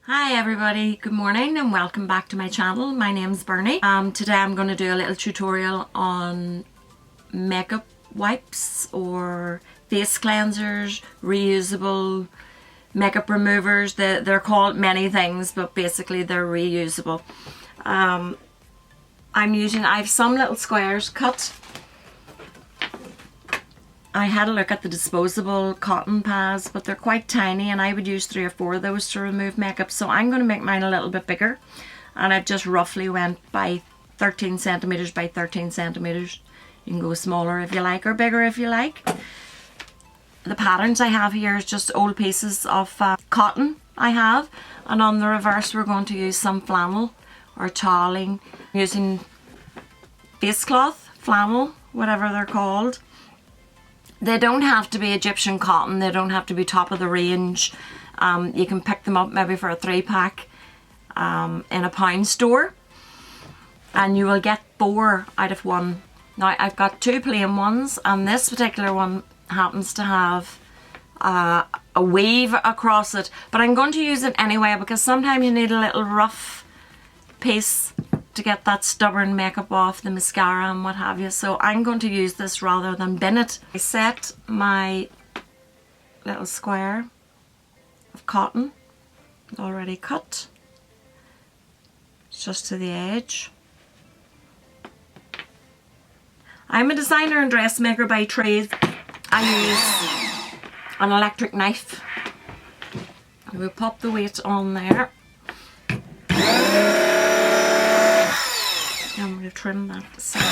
Hi everybody, good morning and welcome back to my channel. My name's Bernie. Today I'm going to do a little tutorial on makeup wipes or face cleansers, reusable makeup removers. They're called many things, but basically they're reusable. I have some little squares cut. I had a look at the disposable cotton pads, but they're quite tiny and I would use 3 or 4 of those to remove makeup. So I'm going to make mine a little bit bigger, and I've just roughly went by 13 centimeters by 13 centimeters. You can go smaller if you like or bigger if you like. The patterns I have here is just old pieces of cotton I have, and on the reverse we're going to use some flannel or toweling, using face cloth, flannel, whatever they're called. They don't have to be Egyptian cotton, they don't have to be top of the range. You can pick them up maybe for a 3-pack in a pound store, and you will get 4 out of 1. Now I've got 2 plain ones, and this particular one happens to have a weave across it, but I'm going to use it anyway because sometimes you need a little rough piece to get that stubborn makeup off, the mascara and what have you. So I'm going to use this rather than bin it. I set my little square of cotton already cut just to the edge. I'm a designer and dressmaker by trade. I use an electric knife. We'll pop the weight on there. I'm going to trim that side.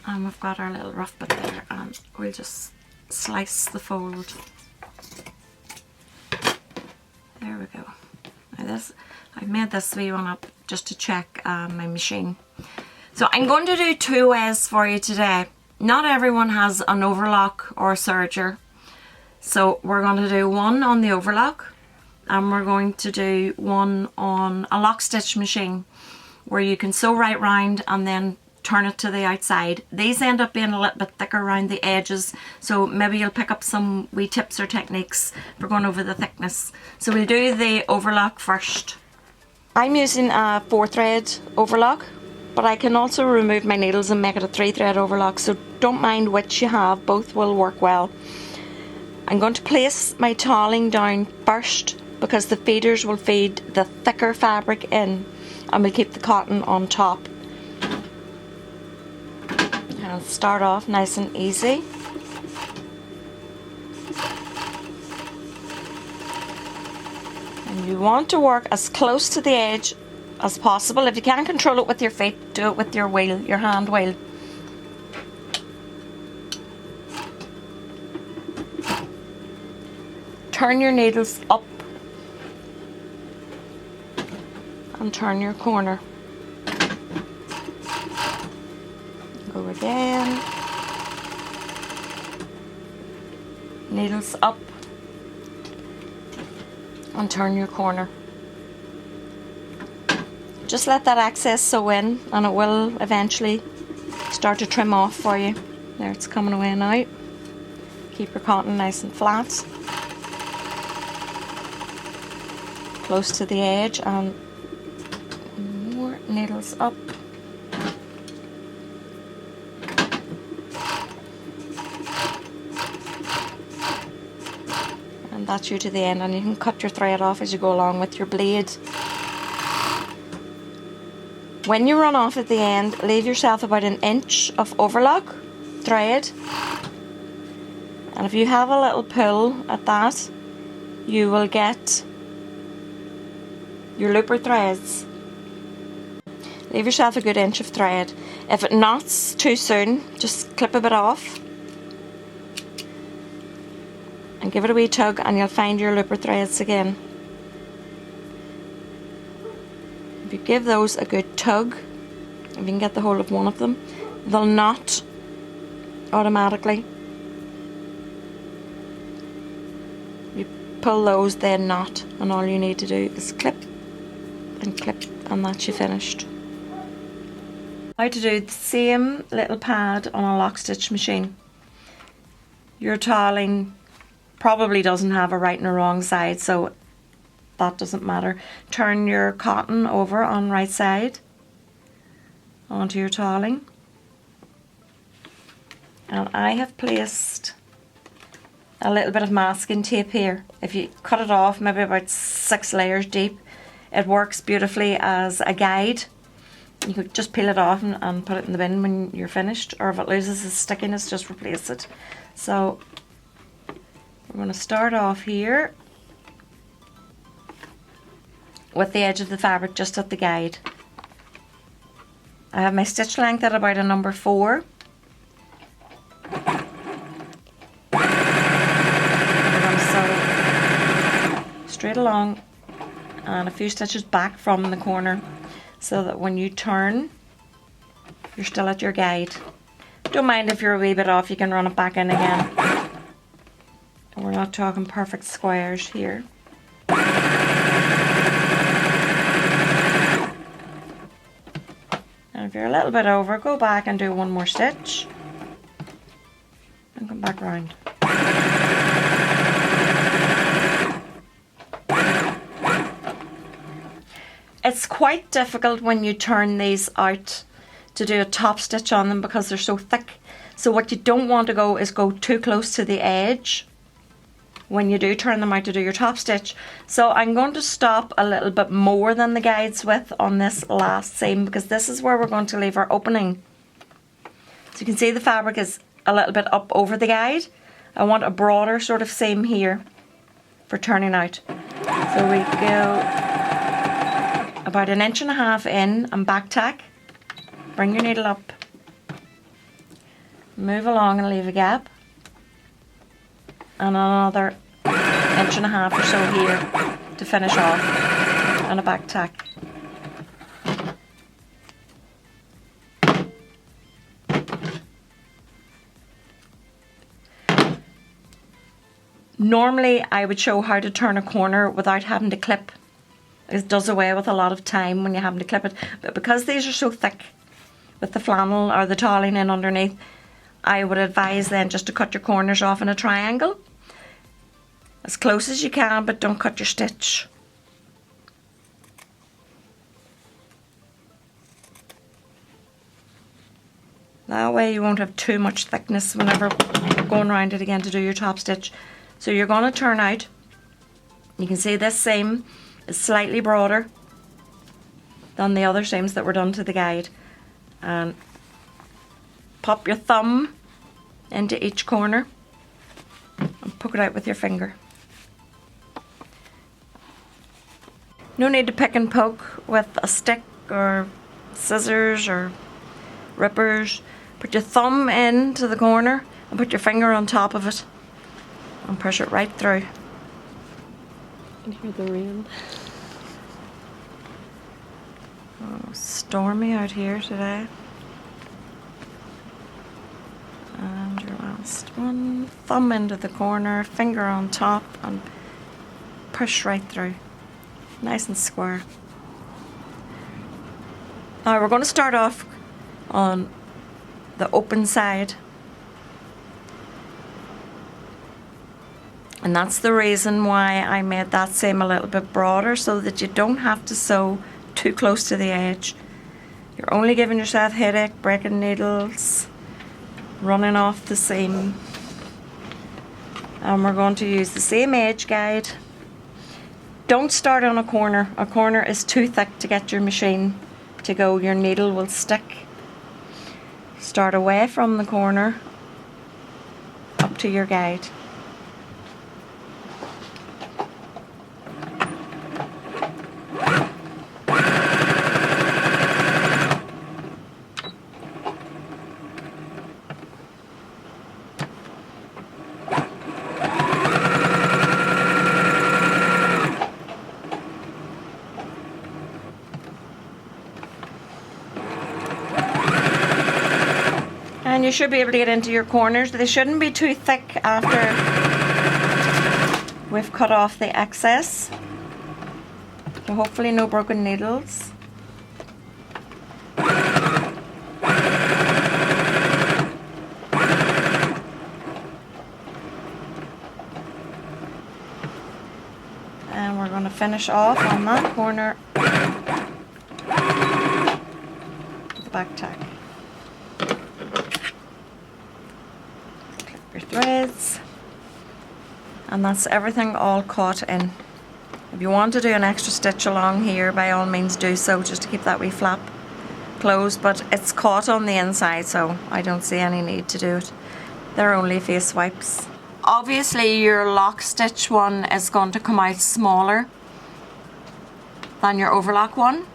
And we've got our little rough bit there, and we'll just slice the fold. There we go. Now I've made this wee one up just to check my machine. So I'm going to do 2 ways for you today. Not everyone has an overlock or a serger. So we're going to do one on the overlock, and we're going to do one on a lock stitch machine where you can sew right round and then turn it to the outside. These end up being a little bit thicker around the edges, so maybe you'll pick up some wee tips or techniques for going over the thickness. So we'll do the overlock first. I'm using a 4-thread overlock, but I can also remove my needles and make it a 3-thread overlock, so don't mind which you have, both will work well. I'm going to place my toweling down first because the feeders will feed the thicker fabric in, and we'll keep the cotton on top. And I'll start off nice and easy. And you want to work as close to the edge as possible. If you can't control it with your feet, do it with your wheel, your hand wheel. Turn your needles up and turn your corner. Go again. Needles up and turn your corner. Just let that excess sew in, and it will eventually start to trim off for you. There, it's coming away now. Keep your cotton nice and flat, close to the edge, and more needles up. And that's you to the end, and you can cut your thread off as you go along with your blade. When you run off at the end, leave yourself about 1 inch of overlock thread, and if you have a little pull at that, you will get your looper threads. Leave yourself a good inch of thread. If it knots too soon, just clip a bit off and give it a wee tug, and you'll find your looper threads again. If you give those a good tug, if you can get the whole of one of them, they'll knot automatically. You pull those, they knot, and all you need to do is clip and clip, and that's you finished. How to do the same little pad on a lock stitch machine. Your toweling probably doesn't have a right and a wrong side, so that doesn't matter. Turn your cotton over on right side onto your toweling. And I have placed a little bit of masking tape here. If you cut it off, maybe about 6 layers deep, it works beautifully as a guide. You could just peel it off and put it in the bin when you're finished, or if it loses its stickiness, just replace it. So we're going to start off here with the edge of the fabric just at the guide. I have my stitch length at about a number 4. Straight along and a few stitches back from the corner, so that when you turn, you're still at your guide. Don't mind if you're a wee bit off, you can run it back in again. And we're not talking perfect squares here. And if you're a little bit over, go back and do one more stitch and come back around. It's quite difficult when you turn these out to do a top stitch on them because they're so thick. So what you don't want to go is go too close to the edge when you do turn them out to do your top stitch. So I'm going to stop a little bit more than the guide's width on this last seam, because this is where we're going to leave our opening. So you can see the fabric is a little bit up over the guide. I want a broader sort of seam here for turning out. So we go about 1.5 inches in and back tack. Bring your needle up, move along and leave a gap, and another 1.5 inches or so here to finish off, and a back tack. Normally I would show how to turn a corner without having to clip. It does away with a lot of time when you're having to clip it, but because these are so thick with the flannel or the toweling in underneath, I would advise then just to cut your corners off in a triangle as close as you can, but don't cut your stitch. That way you won't have too much thickness whenever going around it again to do your top stitch. So you're going to turn out, you can see this seam is slightly broader than the other seams that were done to the guide, and pop your thumb into each corner and poke it out with your finger. No need to pick and poke with a stick or scissors or rippers. Put your thumb into the corner and put your finger on top of it and push it right through. I can hear the rain. Oh, stormy out here today. And your last one. Thumb into the corner, finger on top, and push right through. Nice and square. Now we're going to start off on the open side. And that's the reason why I made that seam a little bit broader, so that you don't have to sew too close to the edge. You're only giving yourself headache, breaking needles, running off the seam. And we're going to use the same edge guide. Don't start on a corner. A corner is too thick to get your machine to go. Your needle will stick. Start away from the corner up to your guide. And you should be able to get into your corners. They shouldn't be too thick after we've cut off the excess. So hopefully no broken needles. finish off on that corner with the back tack. Clip your threads, and that's everything all caught in. If you want to do an extra stitch along here, by all means do so, just to keep that wee flap closed, but it's caught on the inside, so I don't see any need to do it. They're only face wipes. Obviously your lock stitch one is going to come out smaller than your overlock one.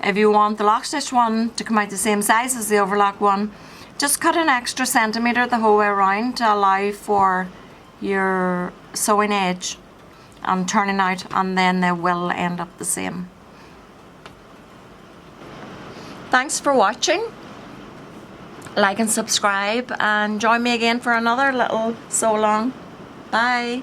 If you want the lock stitch one to come out the same size as the overlock one, just cut an extra centimetre the whole way around to allow for your sewing edge and turning out, and then they will end up the same. Thanks for watching. Like and subscribe, and join me again for another little sew along. Bye.